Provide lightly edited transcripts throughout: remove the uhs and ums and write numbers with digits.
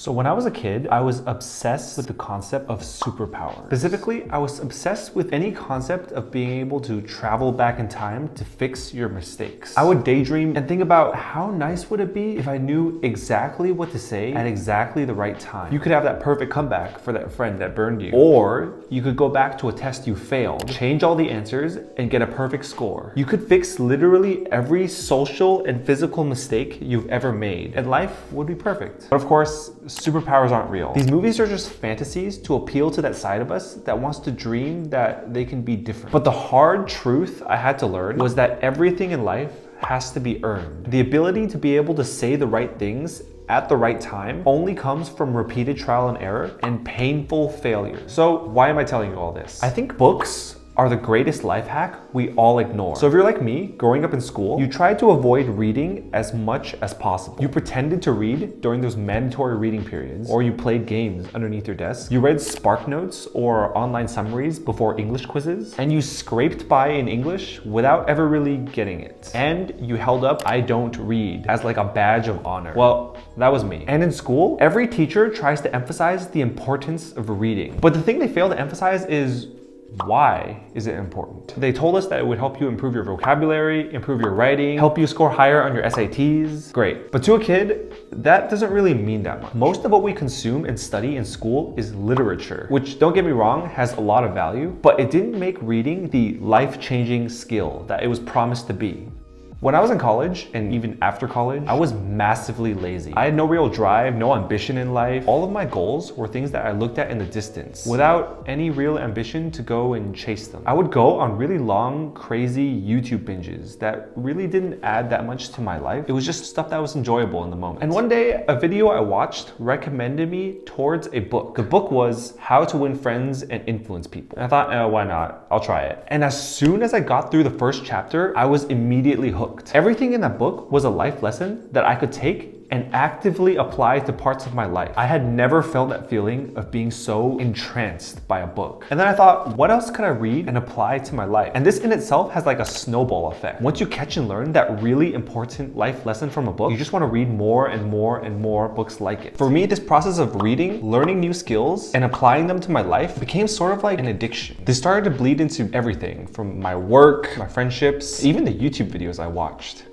So when I was a kid, I was obsessed with the concept of superpowers. Specifically, I was obsessed with any concept of being able to travel back in time to fix your mistakes. I would daydream and think about how nice would it be if I knew exactly what to say at exactly the right time. You could have that perfect comeback for that friend that burned you. Or you could go back to a test you failed, change all the answers, and get a perfect score. You could fix literally every social and physical mistake you've ever made, and life would be perfect. But of course, superpowers aren't real. These movies are just fantasies to appeal to that side of us that wants to dream that they can be different. But the hard truth I had to learn was that everything in life has to be earned. The ability to be able to say the right things at the right time only comes from repeated trial and error and painful failure. So why am I telling you all this? I think books are the greatest life hack we all ignore. So if you're like me, growing up in school, you tried to avoid reading as much as possible. You pretended to read during those mandatory reading periods, or you played games underneath your desk. You read Spark Notes or online summaries before English quizzes, and you scraped by in English without ever really getting it. And you held up "I don't read" as like a badge of honor. Well, that was me. And in school, every teacher tries to emphasize the importance of reading. But the thing they fail to emphasize is, why is it important? They told us that it would help you improve your vocabulary, improve your writing, help you score higher on your SATs. Great. But to a kid, that doesn't really mean that much. Most of what we consume and study in school is literature, which, don't get me wrong, has a lot of value, but it didn't make reading the life-changing skill that it was promised to be. When I was in college, and even after college, I was massively lazy. I had no real drive, no ambition in life. All of my goals were things that I looked at in the distance without any real ambition to go and chase them. I would go on really long, crazy YouTube binges that really didn't add that much to my life. It was just stuff that was enjoyable in the moment. And one day, a video I watched recommended me towards a book. The book was How to Win Friends and Influence People. And I thought, why not? I'll try it. And as soon as I got through the first chapter, I was immediately hooked. Everything in that book was a life lesson that I could take and actively apply to parts of my life. I had never felt that feeling of being so entranced by a book. And then I thought, what else could I read and apply to my life? And this in itself has like a snowball effect. Once you catch and learn that really important life lesson from a book, you just want to read more and more and more books like it. For me, this process of reading, learning new skills, and applying them to my life became sort of like an addiction. This started to bleed into everything from my work, my friendships, even the YouTube videos I watched.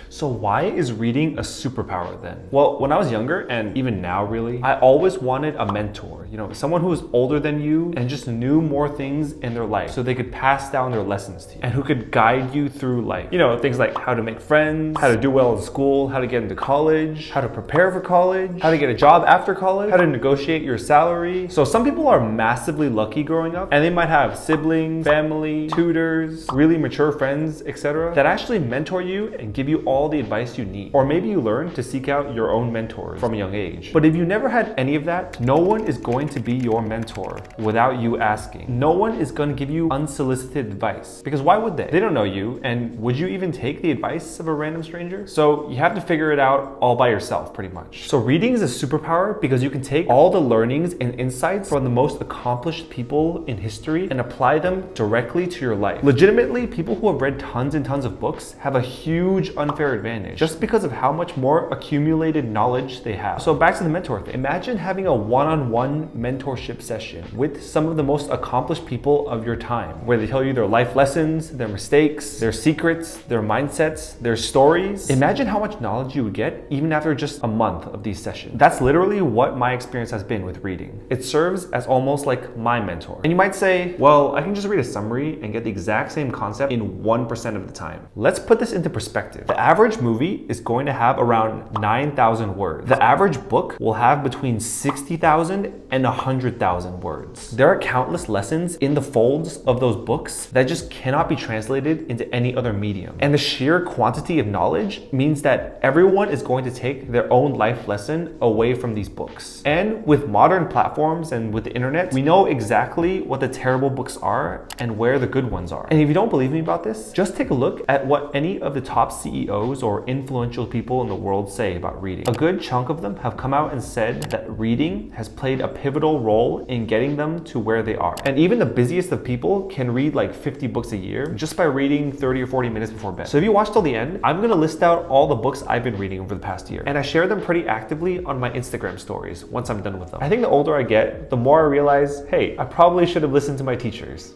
So why is reading a superpower then? Well, when I was younger, and even now really, I always wanted a mentor, someone who was older than you and just knew more things in their life so they could pass down their lessons to you and who could guide you through life. Things like how to make friends, how to do well in school, how to get into college, how to prepare for college, how to get a job after college, how to negotiate your salary. So some people are massively lucky growing up and they might have siblings, family, tutors, really mature friends, etc. that actually mentor you and give you all the advice you need. Or maybe you learn to seek out your own mentors from a young age. But if you never had any of that, no one is going to be your mentor without you asking. No one is going to give you unsolicited advice. Because why would they? They don't know you, and would you even take the advice of a random stranger? So you have to figure it out all by yourself, pretty much. So reading is a superpower because you can take all the learnings and insights from the most accomplished people in history and apply them directly to your life. Legitimately, people who have read tons and tons of books have a huge unfair advantage just because of how much more accumulated knowledge they have. So back to the mentor thing. Imagine having a one-on-one mentorship session with some of the most accomplished people of your time, where they tell you their life lessons, their mistakes, their secrets, their mindsets, their stories. Imagine how much knowledge you would get even after just a month of these sessions. That's literally what my experience has been with reading. It serves as almost like my mentor. And you might say, well, I can just read a summary and get the exact same concept in 1% of the time. Let's put this into perspective. The average movie is going to have around 9,000 words. The average book will have between 60,000 and 100,000 words. There are countless lessons in the folds of those books that just cannot be translated into any other medium. And the sheer quantity of knowledge means that everyone is going to take their own life lesson away from these books. And with modern platforms and with the internet, we know exactly what the terrible books are and where the good ones are. And if you don't believe me about this, just take a look at what any of the top CEOs CEOs or influential people in the world say about reading. A good chunk of them have come out and said that reading has played a pivotal role in getting them to where they are. And even the busiest of people can read like 50 books a year just by reading 30 or 40 minutes before bed. So if you watched till the end, I'm gonna list out all the books I've been reading over the past year. And I share them pretty actively on my Instagram stories once I'm done with them. I think the older I get, the more I realize, hey, I probably should have listened to my teachers.